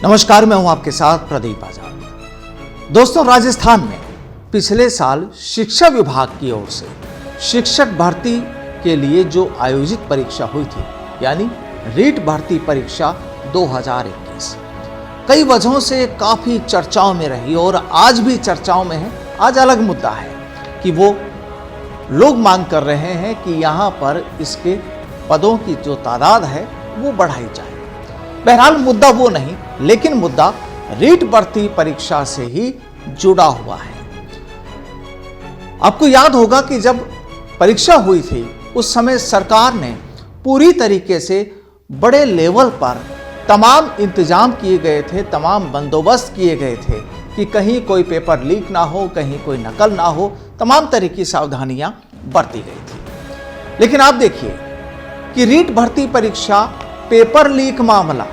नमस्कार, मैं हूं आपके साथ प्रदीप आजाद। दोस्तों, राजस्थान में पिछले साल शिक्षा विभाग की ओर से शिक्षक भर्ती के लिए जो आयोजित परीक्षा हुई थी, यानी रीट भर्ती परीक्षा 2021, कई वजहों से काफी चर्चाओं में रही और आज भी चर्चाओं में है। आज अलग मुद्दा है कि वो लोग मांग कर रहे हैं कि यहाँ पर इसके पदों की जो तादाद है वो बढ़ाई जाए। बहरहाल मुद्दा वो नहीं, लेकिन मुद्दा रीट भर्ती परीक्षा से ही जुड़ा हुआ है। आपको याद होगा कि जब परीक्षा हुई थी उस समय सरकार ने पूरी तरीके से बड़े लेवल पर तमाम इंतजाम किए गए थे, तमाम बंदोबस्त किए गए थे कि कहीं कोई पेपर लीक ना हो, कहीं कोई नकल ना हो, तमाम तरह की सावधानियां बरती गई थी। लेकिन आप देखिए कि रीट भर्ती परीक्षा पेपर लीक मामला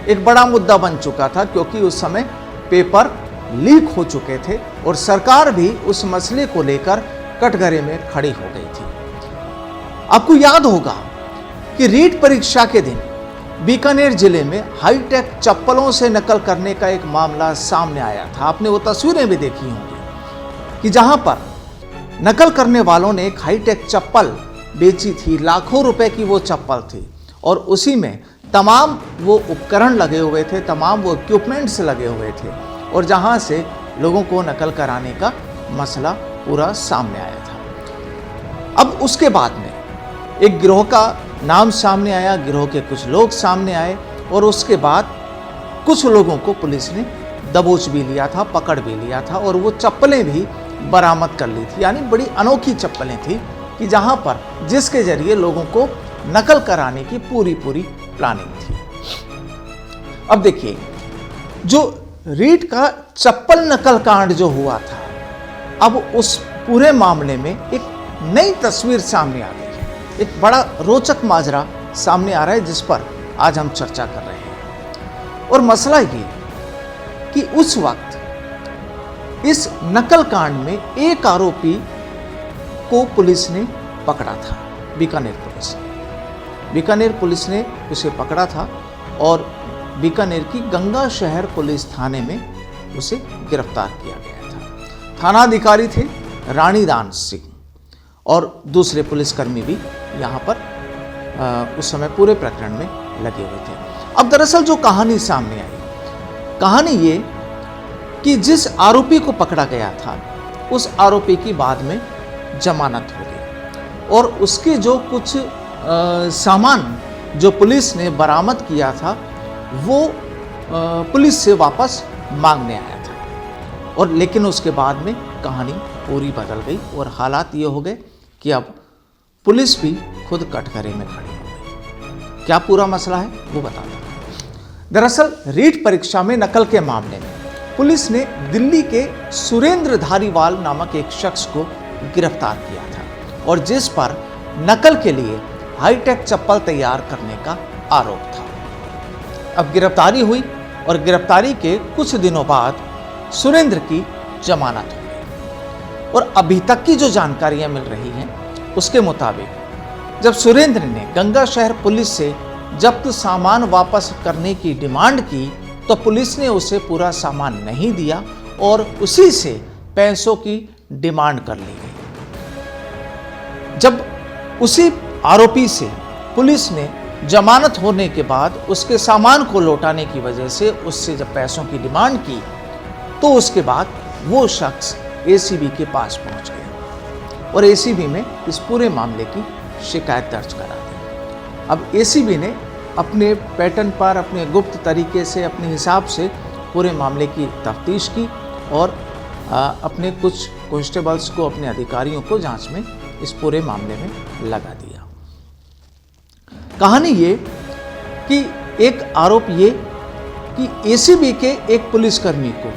एक बड़ा मुद्दा बन चुका था, क्योंकि उस समय पेपर लीक हो चुके थे और सरकार भी उस मसले को लेकर कटघरे में खड़ी हो गई थी। आपको याद होगा कि रीट परीक्षा के दिन बीकानेर जिले में हाईटेक चप्पलों से नकल करने का एक मामला सामने आया था। आपने वो तस्वीरें भी देखी होंगी कि जहां पर नकल करने वालों ने एक हाईटेक चप्पल बेची थी, लाखों रुपए की वो चप्पल थी और उसी में तमाम वो उपकरण लगे हुए थे, तमाम वो इक्विपमेंट्स लगे हुए थे और जहां से लोगों को नकल कराने का मसला पूरा सामने आया था। अब उसके बाद में एक गिरोह का नाम सामने आया, गिरोह के कुछ लोग सामने आए और उसके बाद कुछ लोगों को पुलिस ने दबोच भी लिया था, पकड़ भी लिया था और वो चप्पलें भी बरामद कर ली थी। यानी बड़ी अनोखी चप्पलें थी कि जहां पर जिसके जरिए लोगों को नकल कराने की पूरी प्लानिंग थी। अब देखिए, जो रीट का चप्पल नकल कांड जो हुआ था, अब उस पूरे मामले में एक नई तस्वीर सामने आ गई है। एक बड़ा रोचक माजरा सामने आ रहा है जिस पर आज हम चर्चा कर रहे हैं। और मसला ये कि उस वक्त इस नकल कांड में एक आरोपी को पुलिस ने पकड़ा था। बीकानेर पुलिस ने उसे पकड़ा था और बीकानेर की गंगा शहर पुलिस थाने में उसे गिरफ्तार किया गया था। थानाधिकारी थे रानीदान सिंह और दूसरे पुलिसकर्मी भी यहाँ पर उस समय पूरे प्रकरण में लगे हुए थे। अब दरअसल जो कहानी सामने आई, कहानी ये कि जिस आरोपी को पकड़ा गया था उस आरोपी की बाद में जमानत हो गई और उसके जो कुछ सामान जो पुलिस ने बरामद किया था वो पुलिस से वापस मांगने आया था। और लेकिन उसके बाद में कहानी पूरी बदल गई और हालात ये हो गए कि अब पुलिस भी खुद कटघरे में खड़ी हो गई। क्या पूरा मसला है वो बताता हूं। दरअसल रीट परीक्षा में नकल के मामले में पुलिस ने दिल्ली के सुरेंद्र धारीवाल नामक एक शख्स को गिरफ्तार किया था और जिस पर नकल के लिए हाईटेक चप्पल तैयार करने का आरोप था। अब गिरफ्तारी हुई और गिरफ्तारी के कुछ दिनों बाद सुरेंद्र की जमानत हो गई और अभी तक की जो जानकारियां मिल रही हैं उसके मुताबिक जब सुरेंद्र ने गंगा शहर पुलिस से जब्त सामान वापस करने की डिमांड की तो पुलिस ने उसे पूरा सामान नहीं दिया और उसी से पैसों की डिमांड कर ली गई। जब उसी आरोपी से पुलिस ने जमानत होने के बाद उसके सामान को लौटाने की वजह से उससे जब पैसों की डिमांड की तो उसके बाद वो शख्स एसीबी के पास पहुंच गया और एसीबी में इस पूरे मामले की शिकायत दर्ज करा दी। अब एसीबी ने अपने पैटर्न पर, अपने गुप्त तरीके से, अपने हिसाब से पूरे मामले की तफ्तीश की और अपने कुछ कांस्टेबल्स को, अपने अधिकारियों को जांच में इस पूरे मामले में लगा दिया। कहानी ये कि एक आरोप ये कि एसीबी के एक पुलिसकर्मी को,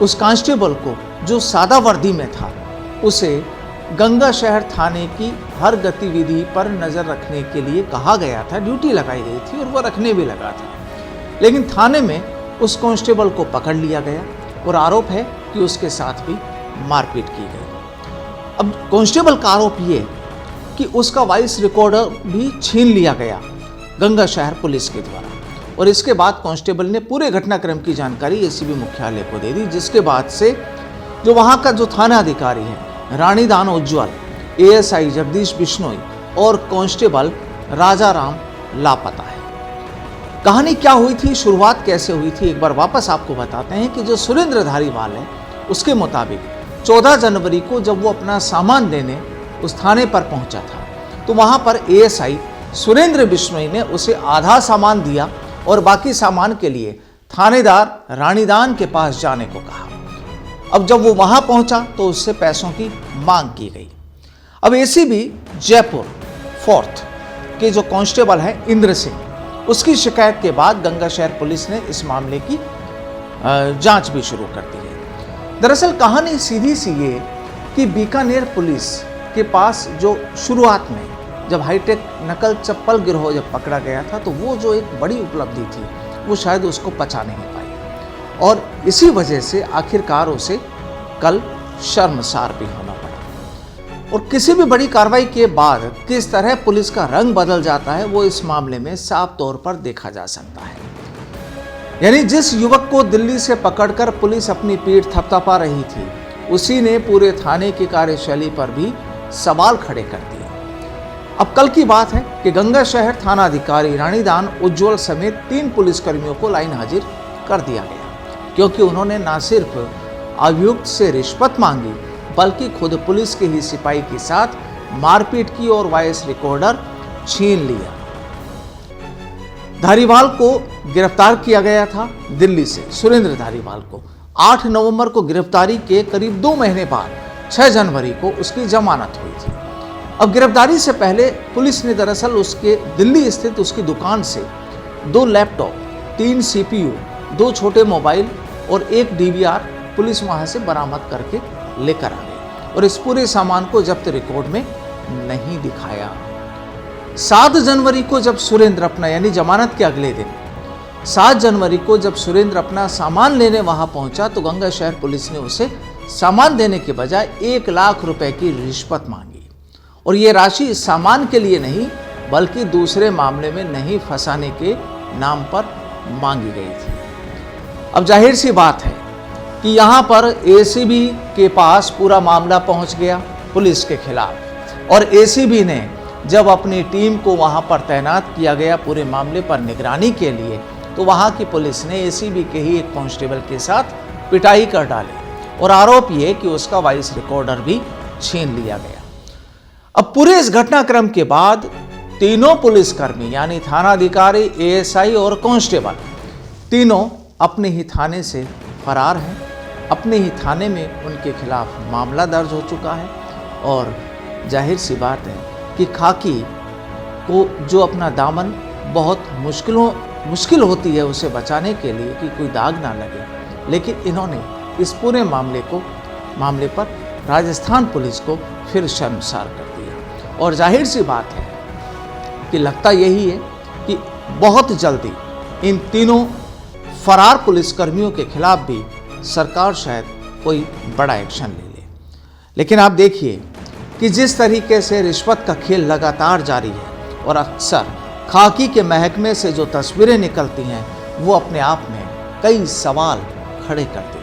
उस कांस्टेबल को जो सादा वर्दी में था, उसे गंगा शहर थाने की हर गतिविधि पर नजर रखने के लिए कहा गया था, ड्यूटी लगाई गई थी और वह रखने भी लगा था। लेकिन थाने में उस कांस्टेबल को पकड़ लिया गया और आरोप है कि उसके साथ भी मारपीट की गई। अब कांस्टेबल का आरोप ये कि उसका वॉइस रिकॉर्डर भी छीन लिया गया गंगा शहर पुलिस के द्वारा और इसके बाद कांस्टेबल ने पूरे घटनाक्रम की जानकारी एसीबी मुख्यालय को दे दी, जिसके बाद से जो वहां का जो थाना अधिकारी है रानीदान उज्ज्वल, एएसआई जगदीश बिश्नोई और कांस्टेबल राजाराम लापता है। कहानी क्या हुई थी, शुरुआत कैसे हुई थी, एक बार वापस आपको बताते हैं कि जो सुरेंद्र धारीवाल है उसके मुताबिक 14 जनवरी को जब वो अपना सामान लेने उस थाने पर पहुंचा था तो वहां पर एएसआई सुरेंद्र बिश्नोई ने उसे आधा सामान दिया और बाकी सामान के लिए थानेदार रानीदान के पास जाने को कहा। अब जब वो वहां पहुंचा तो उससे पैसों की मांग की गई। अब एसीबी जयपुर 4th के जो कांस्टेबल है इंद्र सिंह, उसकी शिकायत के बाद गंगा शहर पुलिस ने इस मामले की जांच भी शुरू कर दी है। दरअसल कहानी सीधी सी ये कि बीकानेर पुलिस के पास जो शुरुआत में जब हाईटेक नकल चप्पल गिरोह जब पकड़ा गया था तो वो जो एक बड़ी उपलब्धि थी वो शायद उसको पचा नहीं पाई और इसी वजह से आखिरकार उसे कल शर्मसार भी होना पड़ा। और किसी भी बड़ी कार्रवाई के बाद किस तरह पुलिस का रंग बदल जाता है वो इस मामले में साफ तौर पर देखा जा सकता है। यानी जिस युवक को दिल्ली से पकड़कर पुलिस अपनी पीठ थपथपा रही थी उसी ने पूरे थाने की कार्यशैली पर भी सवाल खड़े कर दिए। अब कल की बात है कि गंगा शहर थाना अधिकारी रानीदान उज्ज्वल समेत 3 पुलिसकर्मियों को लाइन हाजिर कर दिया गया क्योंकि उन्होंने न सिर्फ अभियुक्त से रिश्वत मांगी बल्कि खुद पुलिस के ही सिपाही के साथ मारपीट की और वॉइस रिकॉर्डर छीन लिया। धारीवाल को गिरफ्तार किया गया था दिल्ली से। सुरेंद्र धारीवाल को 8 नवंबर को गिरफ्तारी के करीब 2 महीने बाद 6 जनवरी को उसकी जमानत हुई थी। अब गिरफ्तारी से पहले पुलिस ने दरअसल उसके दिल्ली स्थित उसकी दुकान से 2 लैपटॉप, 3 सीपीयू, 2 छोटे मोबाइल और 1 डीवीआर पुलिस वहां से बरामद करके लेकर आ गई और इस पूरे सामान को जब्त रिकॉर्ड में नहीं दिखाया। 7 जनवरी को जब सुरेंद्र अपना यानी जमानत के अगले दिन 7 जनवरी को जब सुरेंद्र अपना सामान लेने वहां पहुंचा तो गंगा शहर पुलिस ने उसे सामान देने के बजाय 1 लाख रुपए की रिश्वत मांगी और ये राशि इस सामान के लिए नहीं बल्कि दूसरे मामले में नहीं फंसाने के नाम पर मांगी गई थी। अब जाहिर सी बात है कि यहाँ पर एसीबी के पास पूरा मामला पहुँच गया पुलिस के खिलाफ और एसीबी ने जब अपनी टीम को वहाँ पर तैनात किया गया पूरे मामले पर निगरानी के लिए तो वहाँ की पुलिस ने एसीबी के ही एक कांस्टेबल के साथ पिटाई कर डाली और आरोप ये कि उसका वॉइस रिकॉर्डर भी छीन लिया गया। अब पूरे इस घटनाक्रम के बाद तीनों पुलिसकर्मी यानी थानाधिकारी, एएसआई और कांस्टेबल तीनों अपने ही थाने से फरार हैं। अपने ही थाने में उनके खिलाफ मामला दर्ज हो चुका है और जाहिर सी बात है कि खाकी को जो अपना दामन बहुत मुश्किल होती है उसे बचाने के लिए कि कोई दाग ना लगे, लेकिन इन्होंने इस पूरे मामले पर राजस्थान पुलिस को फिर शर्मसार कर दिया। और जाहिर सी बात है कि लगता यही है कि बहुत जल्दी इन तीनों फरार पुलिसकर्मियों के खिलाफ भी सरकार शायद कोई बड़ा एक्शन ले ले। लेकिन आप देखिए कि जिस तरीके से रिश्वत का खेल लगातार जारी है और अक्सर खाकी के महकमे से जो तस्वीरें निकलती हैं वो अपने आप में कई सवाल खड़े करती हैं।